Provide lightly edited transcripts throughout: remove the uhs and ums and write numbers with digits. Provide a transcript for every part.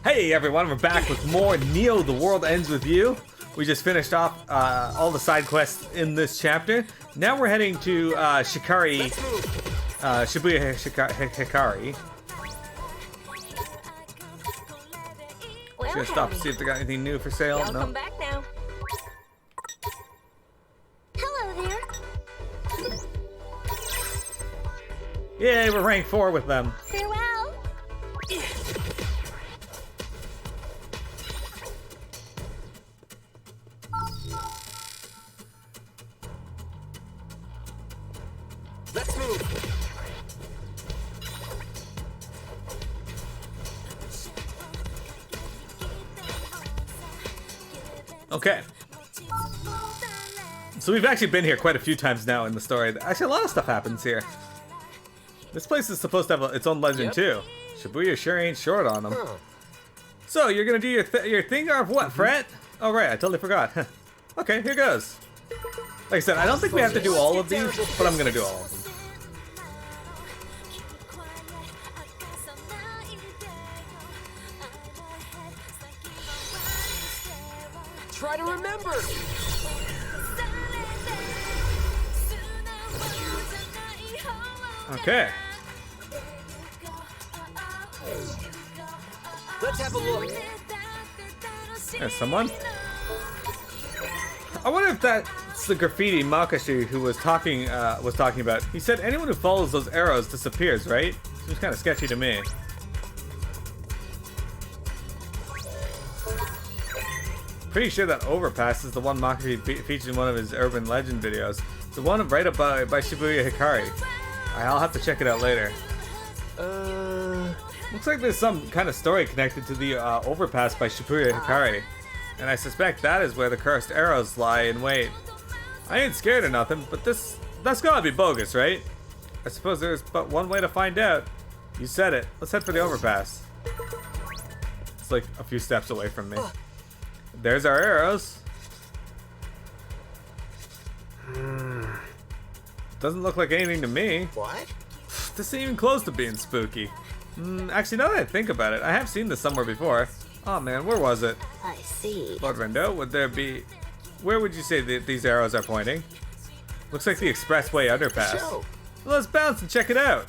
Hey everyone, we're back with more Neo The World Ends With You. We just finished off all the side quests in this chapter. Now we're heading to Shibuya Hikari. Well, Just gonna stop to see if they got anything new for sale. Y'all No. come back now. Hello there. Yay, we're rank 4 with them. Farewell. Let's move. Okay. So we've actually been here quite a few times now in the story. Actually, a lot of stuff happens here. This place is supposed to have its own legend too. Shibuya sure ain't short on them. So you're gonna do your thing or what, Fret? Oh right, I totally forgot. Okay, here goes. Like I said, I don't think we have to do all of these, but I'm gonna do all of them. Try to remember. Okay. Let's have a look. There's someone. I wonder if that's the graffiti Makashi who was talking about. He said anyone who follows those arrows disappears, right? Seems kind of sketchy to me. Pretty sure that overpass is the one Makashi featured in one of his urban legend videos. The one right up by Shibuya Hikari. I'll have to check it out later. Looks like there's some kind of story connected to the overpass by Shibuya Hikari. And I suspect that is where the cursed arrows lie in wait. I ain't scared of nothing, but that's gotta be bogus, right? I suppose there's but one way to find out. You said it. Let's head for the overpass. It's like a few steps away from me. There's our arrows. Doesn't look like anything to me. What? This ain't even close to being spooky. Actually, now that I think about it, I have seen this somewhere before. Oh man, where was it? I see. Lord Rendo, would there be... Where would you say that these arrows are pointing? Looks like the expressway underpass. Show. Well, let's bounce and check it out.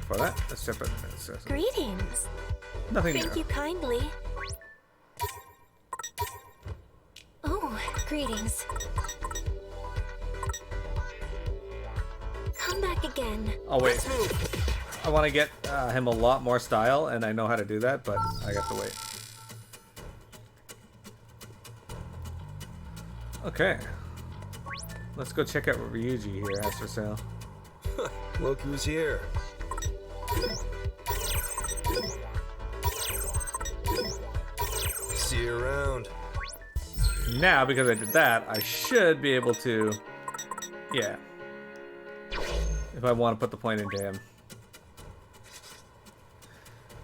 For that, let's jump in. Greetings. Nothing Thank new. you kindly. Oh, greetings. Come back again. Oh wait, Let's move. I want to get him a lot more style, and I know how to do that, but I got to wait. Okay. Let's go check out what Ryuji here has for sale. Look who's here. See you around. Now, because I did that, I should be able to... Yeah. If I want to put the point into him.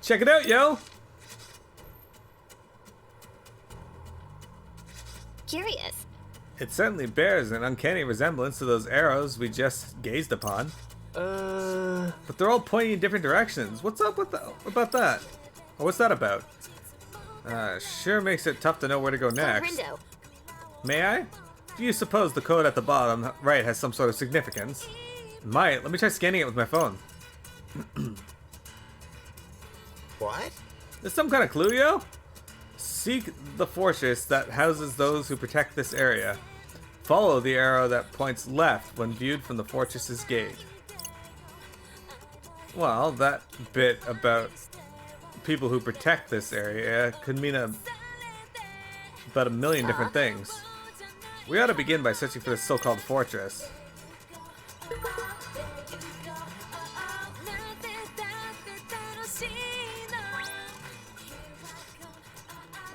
Check it out, yo! Curious. It certainly bears an uncanny resemblance to those arrows we just gazed upon. But they're all pointing in different directions. What's up with about that? Or what's that about? Sure makes it tough to know where to go next. Rindo. May I? Do you suppose the code at the bottom right has some sort of significance? It might. Let me try scanning it with my phone. What? There's some kind of clue, yo? Seek the fortress that houses those who protect this area. Follow the arrow that points left when viewed from the fortress's gate. Well, that bit about people who protect this area could mean about a million different things. We ought to begin by searching for this so-called fortress.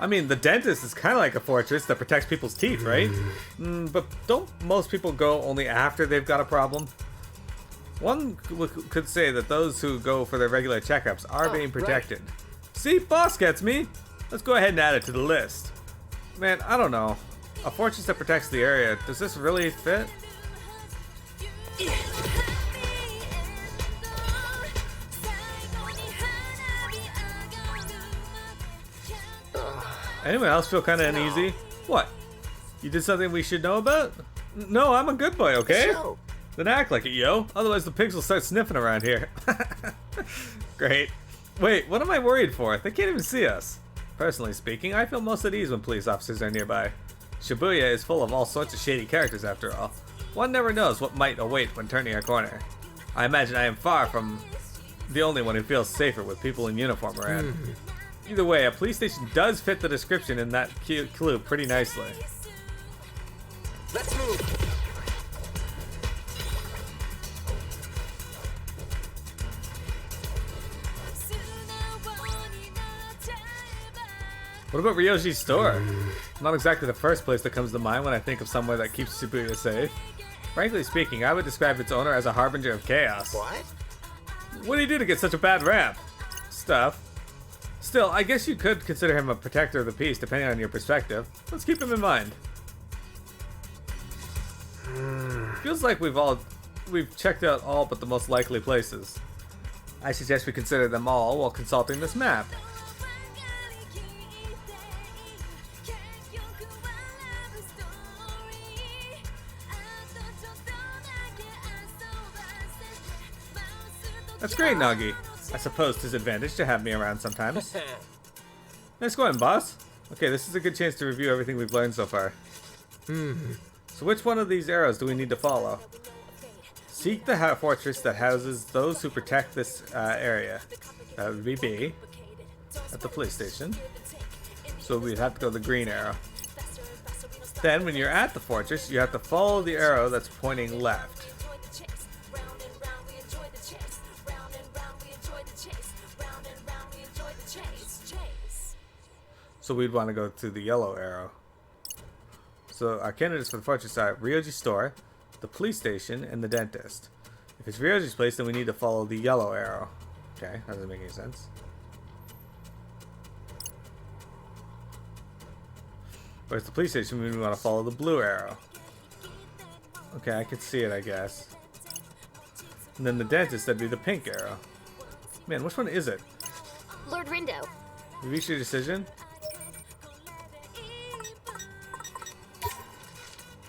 I mean, the dentist is kind of like a fortress that protects people's teeth, right? But don't most people go only after they've got a problem? One could say that those who go for their regular checkups are being protected. Right. See, boss gets me. Let's go ahead and add it to the list. Man, I don't know. A fortress that protects the area, does this really fit? Anyone else feel kind of uneasy? What? You did something we should know about? No, I'm a good boy, okay? So, Then act like it, yo. Otherwise the pigs will start sniffing around here. Great. Wait, what am I worried for? They can't even see us. Personally speaking, I feel most at ease when police officers are nearby. Shibuya is full of all sorts of shady characters after all. One never knows what might await when turning a corner. I imagine I am far from the only one who feels safer with people in uniform around. Either way, a police station does fit the description in that clue pretty nicely. let's move. What about Ryoji's store? Not exactly the first place that comes to mind when I think of somewhere that keeps Shibuya safe. Frankly speaking, I would describe its owner as a harbinger of chaos. What? What do you do to get such a bad rap? Stuff. Still, I guess you could consider him a protector of the peace depending on your perspective. Let's keep him in mind. Feels like we've checked out all but the most likely places. I suggest we consider them all while consulting this map. That's great, Nagi. I suppose 'tis advantage to have me around sometimes. Nice going, boss. Okay, this is a good chance to review everything we've learned so far. So which one of these arrows do we need to follow? Seek the fortress that houses those who protect this area. That would be B. At the police station. So we'd have to go the green arrow. Then, when you're at the fortress, you have to follow the arrow that's pointing left. So we'd want to go to the yellow arrow. So our candidates for the fortress are Ryoji's store, the police station, and the dentist. If it's Ryoji's place, then we need to follow the yellow arrow. Okay, that doesn't make any sense. Whereas the police station, we want to follow the blue arrow. Okay, I could see it, I guess. And then the dentist, that'd be the pink arrow. Man, which one is it? Lord Rindo. You reached your decision?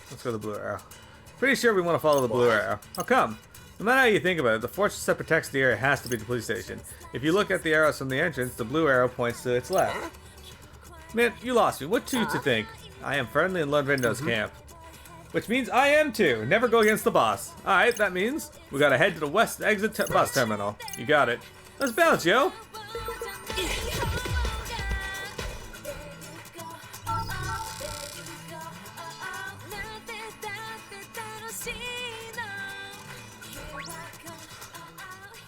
Let's go the blue arrow. Pretty sure we want to follow the blue arrow. How come? No matter how you think about it, the fortress that protects the area has to be the police station. If you look at the arrows from the entrance, the blue arrow points to its left. Man, you lost me. What to think? I am firmly in Lord Rindo's camp. Which means I am too. Never go against the boss. Alright, that means we gotta head to the west exit bus terminal. You got it. Let's bounce, yo!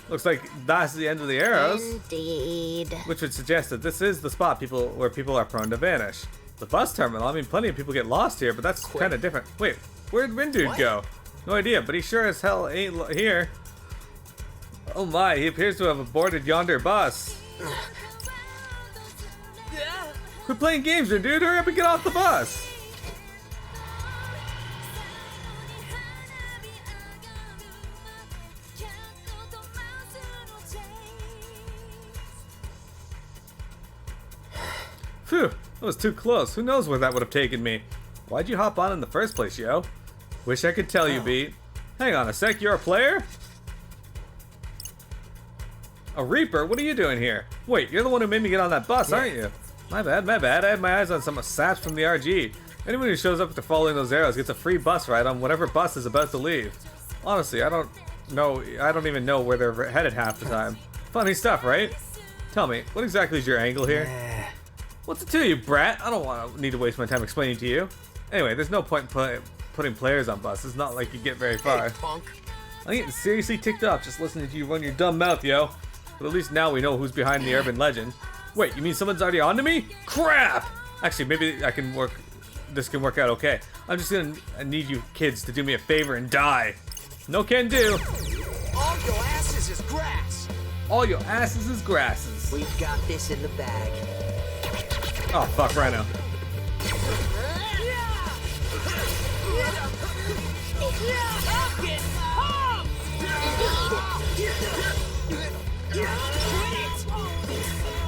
Looks like that's the end of the arrows. Indeed. Which would suggest that this is the spot where people are prone to vanish. The bus terminal, I mean, plenty of people get lost here, but that's kind of different. Wait, where'd Rindude go? No idea, but he sure as hell ain't here. Oh my, he appears to have aborted yonder bus. Quit playing games, Rindude, hurry up and get off the bus! Phew, that was too close. Who knows where that would have taken me? Why'd you hop on in the first place, yo? Wish I could tell you, Beat. Hang on a sec, you're a player? A Reaper? What are you doing here? Wait, you're the one who made me get on that bus, aren't you? My bad, my bad. I had my eyes on some saps from the RG. Anyone who shows up after following those arrows gets a free bus ride on whatever bus is about to leave. Honestly, I don't even know where they're headed half the time. Funny stuff, right? Tell me, what exactly is your angle here? What's it to you, brat? I don't need to waste my time explaining to you. Anyway, there's no point in putting players on buses. Not like you get very far. Hey, punk. I'm getting seriously ticked off just listening to you run your dumb mouth, yo. But at least now we know who's behind the urban legend. Wait, you mean someone's already on to me? Crap! Actually, maybe this can work out okay. I'm just gonna need you kids to do me a favor and die. No can do. All your asses is grass. All your asses is grasses. We've got this in the bag. Oh, fuck, Rhino.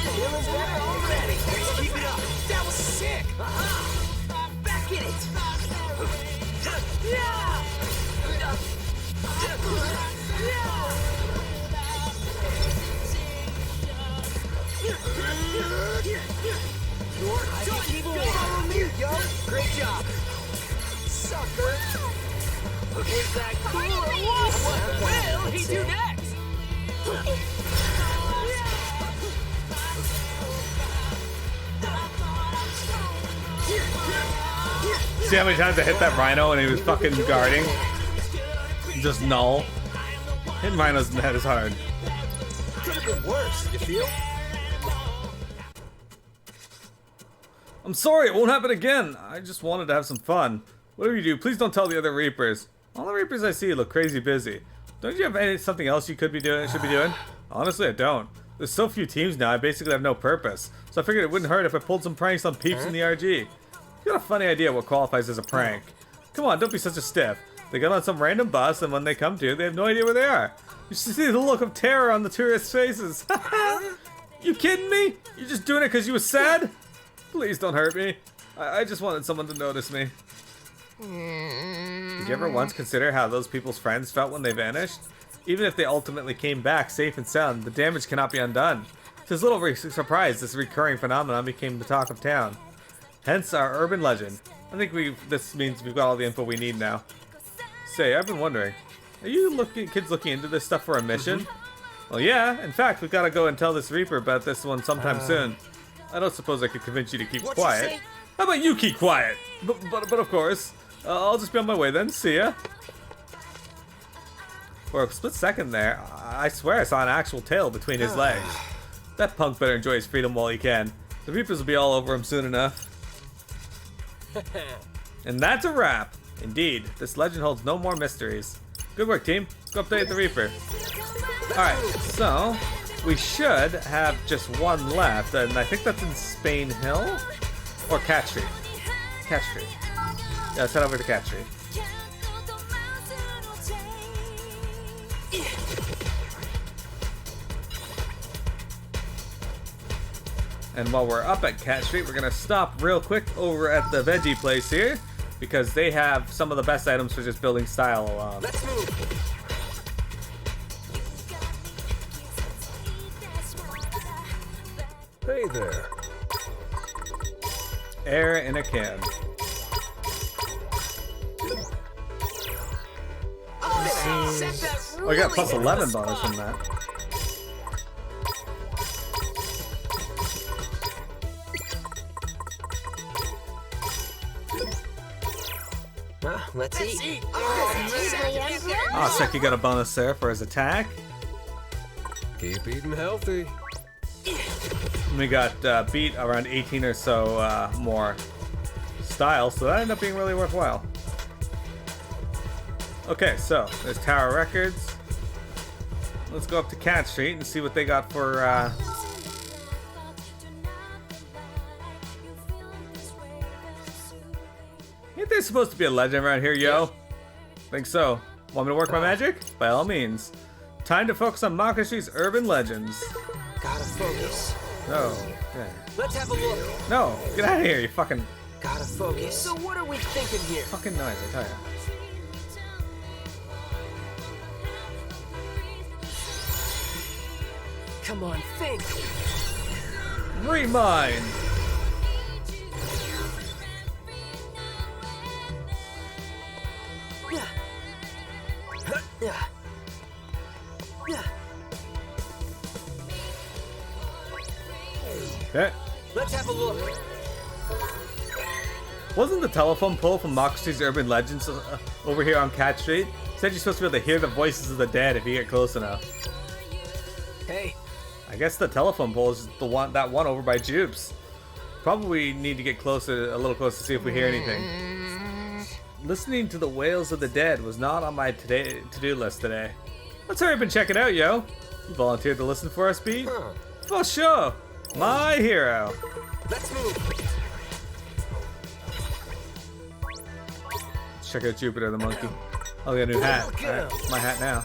Feeling better already. Keep it up. That was Is that cool or what? What will he do next? See how many times I hit that rhino and he was fucking guarding? Just null. Hitting rhinos in the head is hard. Could have been worse, you feel? I'm sorry, it won't happen again. I just wanted to have some fun. Whatever you do, please don't tell the other Reapers. All the Reapers I see look crazy busy. Don't you have something else you could be doing? Should be doing? Honestly, I don't. There's so few teams now, I basically have no purpose. So I figured it wouldn't hurt if I pulled some pranks on peeps in the RG. You got a funny idea what qualifies as a prank. Come on, don't be such a stiff. They get on some random bus, and when they come to, they have no idea where they are. You should see the look of terror on the tourists' faces. You kidding me? You're just doing it because you were sad? Please don't hurt me. I just wanted someone to notice me. Did you ever once consider how those people's friends felt when they vanished? Even if they ultimately came back safe and sound, the damage cannot be undone. It's little surprise this recurring phenomenon became the talk of town. Hence our urban legend. I think this means we've got all the info we need now. Say, I've been wondering, are you kids looking into this stuff for a mission? Well, yeah. In fact, we've got to go and tell this Reaper about this one sometime soon. I don't suppose I could convince you to keep quiet. How about you keep quiet? But of course, I'll just be on my way then. See ya. For a split second there, I swear I saw an actual tail between his legs. That punk better enjoy his freedom while he can. The Reapers will be all over him soon enough. And that's a wrap. Indeed, this legend holds no more mysteries. Good work, team. Let's go update the Reaper. Alright, so we should have just one left, and I think that's in Spain Hill? Or Cat Street. Cat Street. Yeah, let's head over to Cat Street. And while we're up at Cat Street, we're gonna stop real quick over at the veggie place here, because they have some of the best items for just building style alone. Let's move. Hey there. Air in a can. Oh, I got plus 11 bonus from that. Let's eat. Oh, Seki got a bonus there for his attack. Keep eating healthy. And we got beat around 18 or so more style, so that ended up being really worthwhile. Okay, so there's Tower Records. Let's go up to Cat Street and see what they got for Ain't there supposed to be a legend around here, yo? Think so. Want me to work my magic? By all means. Time to focus on Maka Street's urban legends. Gotta focus. No. Yeah. Let's have a look. No, get out of here, you fucking Gotta focus. So what are we thinking here? fucking noise, I tell ya. Come on, think. Remind! Okay. Let's have a look. Wasn't the telephone pole from Maka Street's Urban Legends over here on Cat Street? Said you're supposed to be able to hear the voices of the dead if you get close enough. Hey. I guess the telephone pole is that one over by Jupes. Probably need to get closer, a little closer to see if we hear anything. Listening to the wails of the dead was not on my to-do list today. Let's hurry up and check it out, yo. You volunteered to listen for us, B? For sure. My hero. Let's move. Let's check out Jupiter the monkey. Oh, we got a new hat. Alright, my hat now.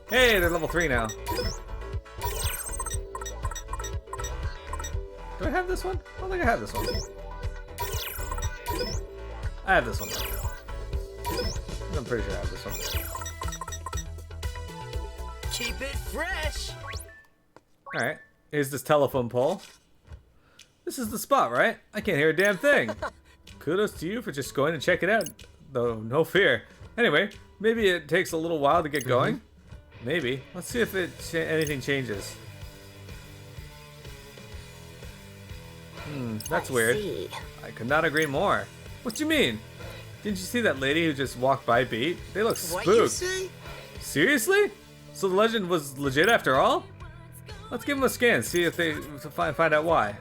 Hey, they're level 3 now. Do I have this one? I don't think I have this one. I have this one. I'm pretty sure I have this one. Keep it fresh. Alright, here's this telephone pole. This is the spot, right? I can't hear a damn thing. Kudos to you for just going to check it out. Though, no fear. Anyway, Maybe it takes a little while to get going. Maybe. Let's see if anything changes. That's weird. See. I could not agree more. What do you mean? Didn't you see that lady who just walked by Beat? They look What you spooked. say? Seriously? So the legend was legit after all? Let's give them a scan, see if they find out why.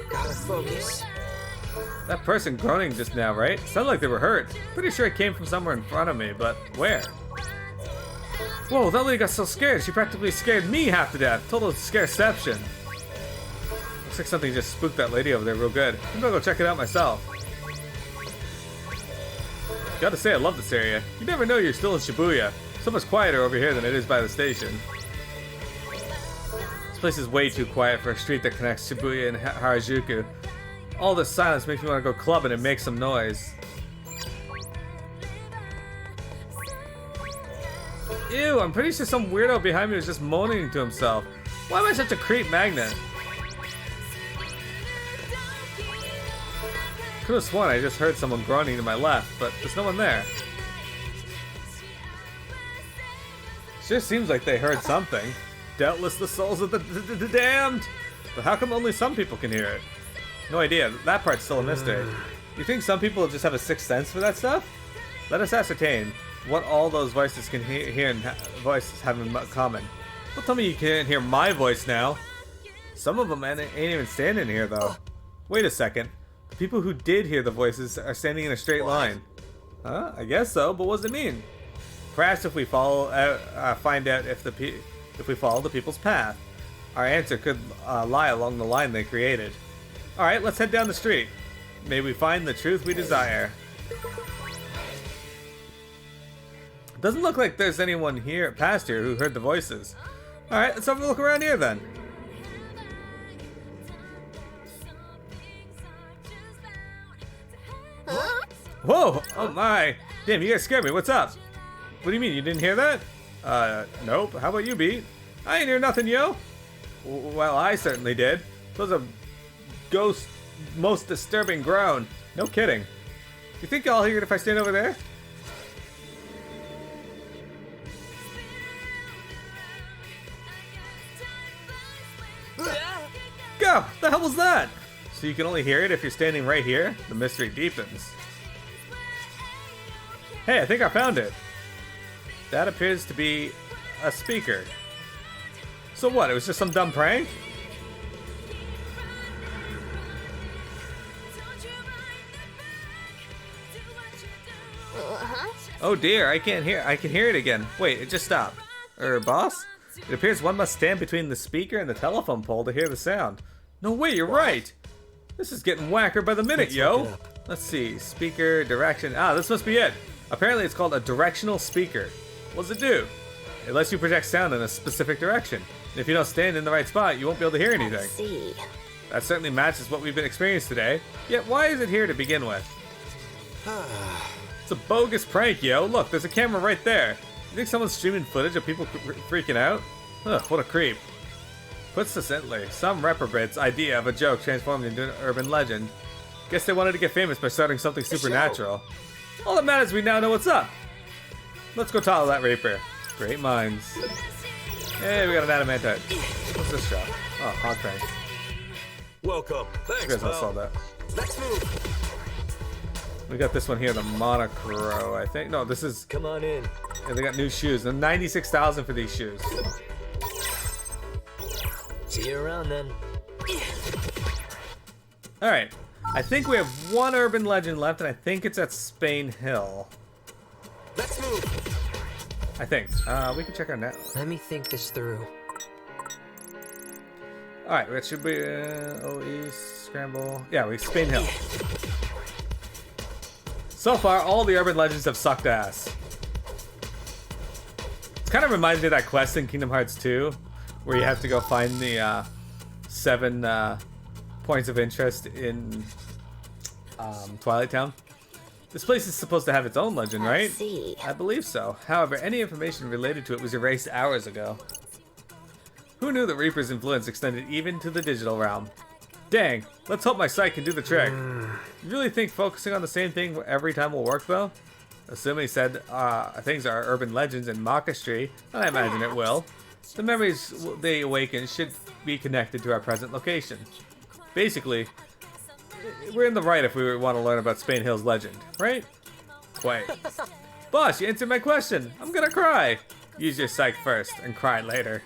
Gotta focus. That person groaning just now, right? Sounded like they were hurt. Pretty sure it came from somewhere in front of me, but where? Whoa, that lady got so scared, she practically scared me half to death. Total scareception. Looks like something just spooked that lady over there real good. I'm gonna go check it out myself. Gotta say, I love this area. You never know you're still in Shibuya. So much quieter over here than it is by the station. This place is way too quiet for a street that connects Shibuya and Harajuku. All this silence makes me want to go clubbing and make some noise. Ew, I'm pretty sure some weirdo behind me was just moaning to himself. Why am I such a creep magnet? Could have sworn I just heard someone groaning to my left, but there's no one there. Sure seems like they heard something. Doubtless the souls of the damned! But how come only some people can hear it? No idea. That part's still a mystery. You think some people just have a sixth sense for that stuff? Let us ascertain what all those voices can hear and voices have in common. Don't tell me you can't hear my voice now. Some of them ain't even standing here, though. Wait a second. The people who did hear the voices are standing in a straight line. Huh? I guess so, but what does it mean? Perhaps if we follow, find out if we follow the people's path, our answer could lie along the line they created. All right, let's head down the street. May we find the truth we desire. Doesn't look like there's anyone here past here who heard the voices. All right, let's have a look around here then. Huh? Whoa! Oh my! Damn, you guys scared me. What's up? What do you mean, you didn't hear that? Nope. How about you, Beat? I ain't hear nothing, yo. Well, I certainly did. It was a ghost, most disturbing groan. No kidding. You think I'll hear it if I stand over there? Go! The hell was that? So you can only hear it if you're standing right here? The mystery deepens. Hey, I think I found it. That appears to be a speaker. So what, it was just some dumb prank? Oh dear, I can hear it again. Wait, it just stopped. Boss? It appears one must stand between the speaker and the telephone pole to hear the sound. No way, you're right! This is getting whacker by the minute, yo! Let's see, speaker, direction. Ah, this must be it. Apparently it's called a directional speaker. What does it do? It lets you project sound in a specific direction. And if you don't stand in the right spot, you won't be able to hear anything. See. That certainly matches what we've been experiencing today. Yet why is it here to begin with? It's a bogus prank, yo. Look, there's a camera right there. You think someone's streaming footage of people freaking out? Ugh, what a creep. Put succinctly, some reprobate's idea of a joke transformed into an urban legend. Guess they wanted to get famous by starting something supernatural. All that matters is we now know what's up. Let's go tell that Reaper. Great minds. Hey, we got an adamantite. What's this shop? Oh, hot tank. Welcome. You Thanks, guys all saw pal. that. Let's move. We got this one here, the Monocro, I think. No, this is... Come on in. Yeah, they got new shoes. They're $96,000 for these shoes. See you around then. Alright. I think we have one urban legend left, and I think it's at Spain Hill. Let's move. I think. We can check our net. Let me think this through. Alright, it should be OE, Scramble. Yeah, we Spain Hill. So far, all the urban legends have sucked ass. It kind of reminds me of that quest in Kingdom Hearts 2, where you have to go find the 7 points of interest in Twilight Town. This place is supposed to have its own legend, right? See. I believe so. However, any information related to it was erased hours ago. Who knew that Reaper's influence extended even to the digital realm? Dang, let's hope my sight can do the trick. You really think focusing on the same thing every time will work, though? Assuming said things are urban legends in Makastri, and I imagine it will, the memories they awaken should be connected to our present location. Basically, we're in the right if we want to learn about Spain Hill's legend, right? Quite. Boss, you answered my question. I'm gonna cry. Use your psych first and cry later.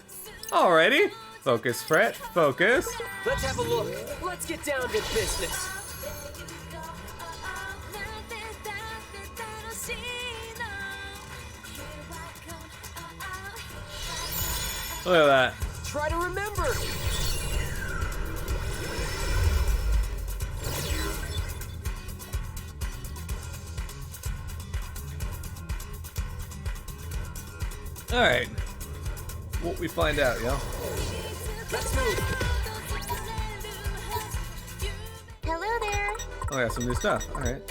Alrighty. Focus, Fret. Focus. Let's have a look. Let's get down to business. Look at that. Try to remember. Alright. What we find out, yo? Let's move. Hello there. Oh, yeah, some new stuff. Alright.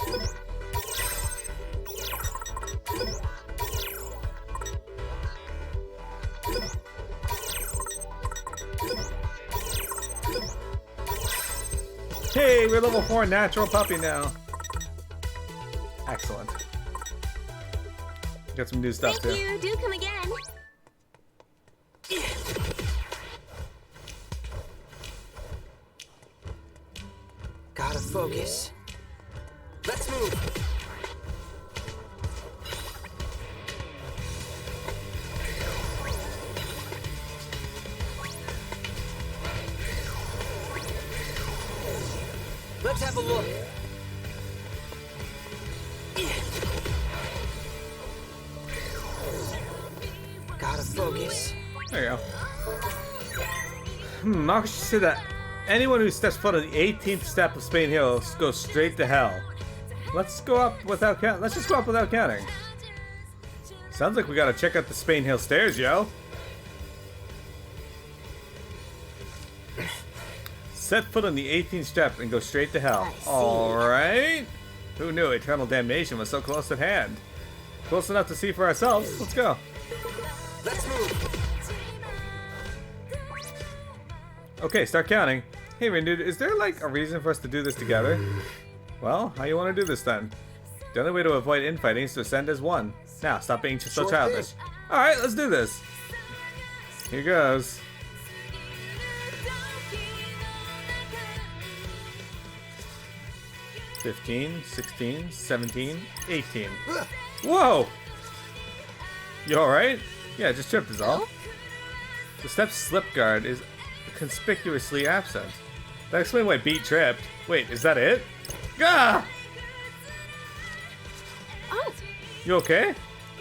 Hey, we're level 4 natural puppy now. Excellent. Got some new stuff Thank too. you. Do come again. Gotta focus. Let's move. Let's have a look. Gotta focus. There you go. Marcus said that anyone who steps foot on the 18th step of Spain Hill goes straight to hell. Let's go up without count. Let's just go up without counting. Sounds like we gotta check out the Spain Hill stairs, yo. Set foot on the 18th step and go straight to hell. Alright. Who knew eternal damnation was so close at hand? Close enough to see for ourselves. Let's go. Let's move. Okay, start counting. Hey, Rindu, is there like a reason for us to do this together? Well, how you want to do this then? The only way to avoid infighting is to ascend as one. Now, stop being so Sure childish. thing. Alright, let's do this. Here goes. $15, $16, $17, $18. Whoa! You alright? Yeah, just tripped is all. The step's slip guard is conspicuously absent. That explains why Beat tripped. Wait, is that it? Gah! Oh, You okay?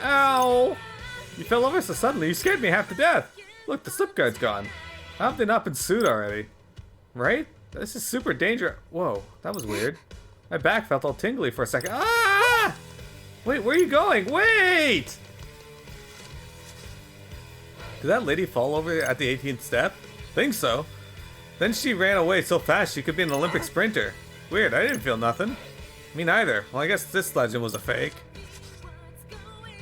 Ow! You fell over so suddenly, you scared me half to death. Look, the slip guard's gone. How have they not been sued already? Right? This is super dangerous. Whoa, that was weird. My back felt all tingly for a second. Ah! Wait, where are you going? Wait! Did that lady fall over at the 18th step? Think so. Then she ran away so fast she could be an Olympic sprinter. Weird, I didn't feel nothing. Me neither. Well, I guess this legend was a fake.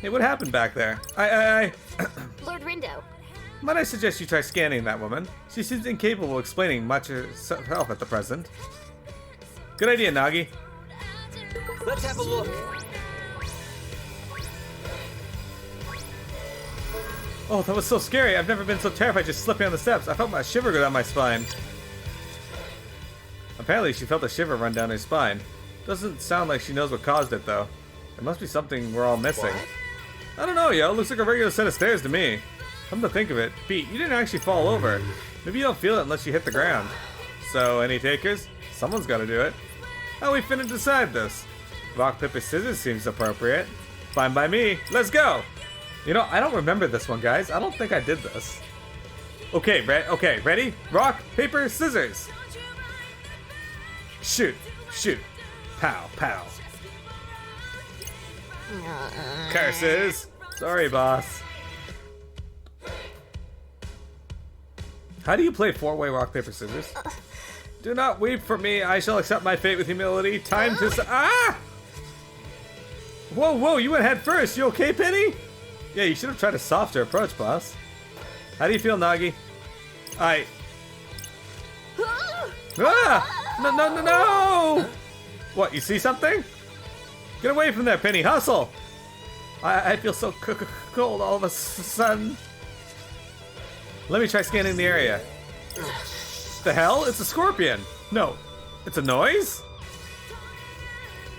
Hey, what happened back there? Lord Rindo. Might I suggest you try scanning that woman? She seems incapable of explaining much herself at the present. Good idea, Nagi. Let's have a look. Oh, that was so scary. I've never been so terrified just slipping on the steps. I felt my shiver go down my spine. Apparently, she felt a shiver run down her spine. Doesn't sound like she knows what caused it, though. There must be something we're all missing. What? I don't know, yo. Looks like a regular set of stairs to me. Come to think of it, Pete, you didn't actually fall over. Maybe you don't feel it unless you hit the ground. So, any takers? Someone's gotta do it. How we finna decide this? Rock, paper, scissors seems appropriate. Fine by me. Let's go! You know, I don't remember this one, guys. I don't think I did this. Okay, ready? Rock, paper, scissors. Shoot, shoot. Pow, pow. Curses. Sorry, boss. How do you play four-way rock, paper, scissors? Do not weep for me. I shall accept my fate with humility. Time to... Ah! Whoa, whoa, you went head first. You okay, Penny? Yeah, you should have tried a softer approach, boss. How do you feel, Nagi? Ah! No, no! What, you see something? Get away from there, Penny. Hustle! I feel so cold all of a sudden. Let me try scanning the area. The hell? It's a scorpion. No, it's a noise?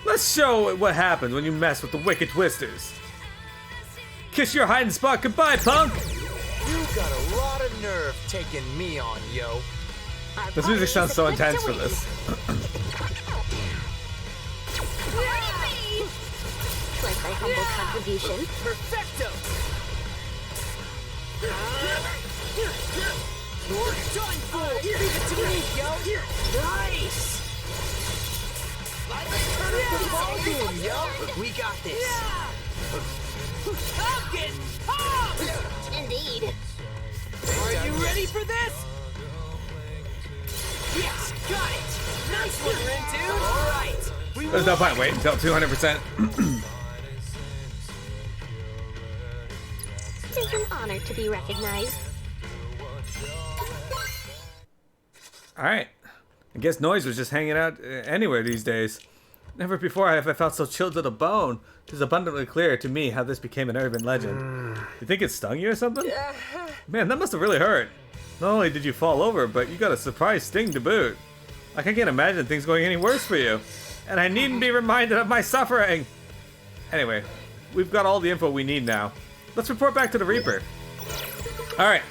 Let's show what happens when you mess with the wicked twisters. Kiss your hiding spot goodbye, punk! You got a lot of nerve taking me on, yo. Our This music party sounds is so equipped intense to for win. this. Like my humble contribution. Perfecto. You're done for. Leave it to me, yo. Nice. Turn up the volume, yo. We got this. I'm getting pumped. Indeed. Are you ready for this? Yes, got it. Nice one, Rin, dude. All right. We There's no point waiting until 200%. It is an honor to be recognized. Alright. I guess Noise was just hanging out anywhere these days. Never before have I felt so chilled to the bone. It is abundantly clear to me how this became an urban legend. You think it stung you or something? Man, that must have really hurt. Not only did you fall over, but you got a surprise sting to boot. Like, I can't imagine things going any worse for you. And I needn't be reminded of my suffering. Anyway, we've got all the info we need now. Let's report back to the Reaper. Alright,